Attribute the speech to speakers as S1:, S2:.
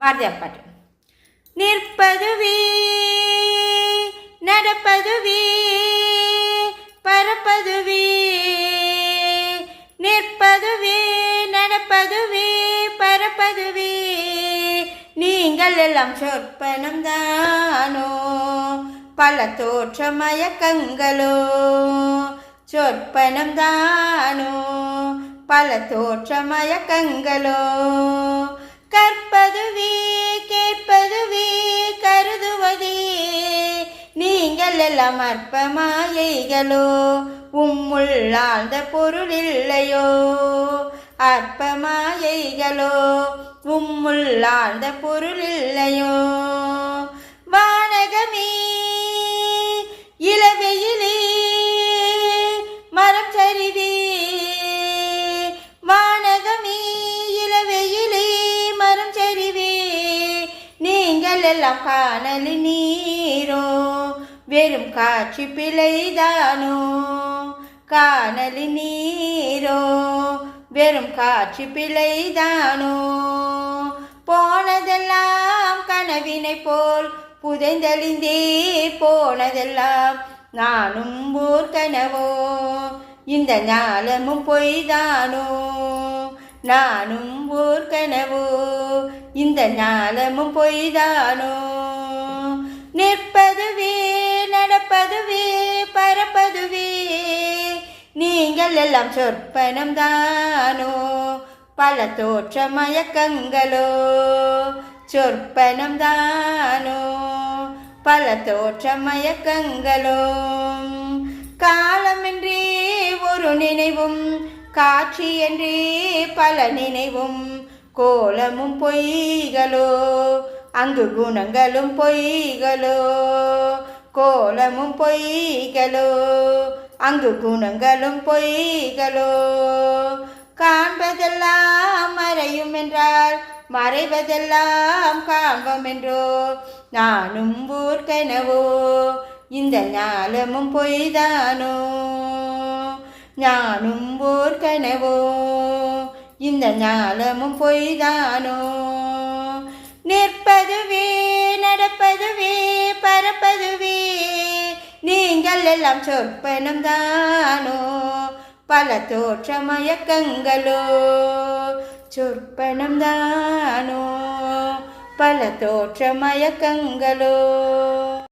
S1: பாரதியார் பாட்டு. நிற்பதுவே நடப்பதுவே பறப்பதுவே, நிற்பதுவே நடப்பதுவே பறப்பதுவே, நீங்கள் எல்லாம் சொற்பனம் தானோ பல தோற்ற மயக்கங்களோ, சொற்பனம் தானோ பல தோற்ற மயக்கங்களோ, கற்பதுவே கேட்பதுவே கருதுவதே, நீங்கள் எல்லாம் அற்ப மாயைகளோ உம்முள் ஆழ்ந்த பொருள் இல்லையோ, அற்ப மாயைகளோ உம்முள் ஆழ்ந்த பொருள் இல்லையோ, வானகமே இளவெயிலே மரம் சரிவே, வானகமே இளவெயிலே மரம் சரிவே, நீங்கள் எல்லாம் காணலி நீரோ வெறும் காட்சி பிழைதானோ, காணலி நீரோ வெறும் காட்சி பிழைதானோ, போனதெல்லாம் கனவினை போல் புதைந்தழிந்தே போனதெல்லாம் நானும் ஓர் கனவோ, இந்த ஞாலமும் பொய்தானோ, நானும் ஓர் கனவோ இந்த ஞாலமும் பொய்தானோ, நிற்பதுவே நடப்பதுவே பறப்பதுவே, நீங்கள் எல்லாம் சொற்பனம் தானோ பல தோற்ற மயக்கங்களோ, சொற்பனம் தானோ பல தோற்ற மயக்கங்களோ, காலமென்றே ஒரு நினைவும் காட்சி என்றே பல நினைவும், கோலமும் பொய்களோ அங்கு குணங்களும் பொய்களோ, கோலமும் பொய்களோ அங்கு குணங்களும் பொய்களோ, காண்பதெல்லாம் மறையும் என்றால் மறைவதெல்லாம் காண்போம் என்றோ, நானும் ஓர் கனவோ இந்த ஞாலமும் பொய்தானோ, நானும் ஓர் கனவோ இந்த ஞாலமும் பொய்தானோ, நிற்பதுவே நடப்பதுவே பறப்பதுவே, நீங்கள் எல்லாம் சொற்பனம் தானோ பல தோற்ற மயக்கங்களோ, சொற்பனம் தானோ பல தோற்ற மயக்கங்களோ.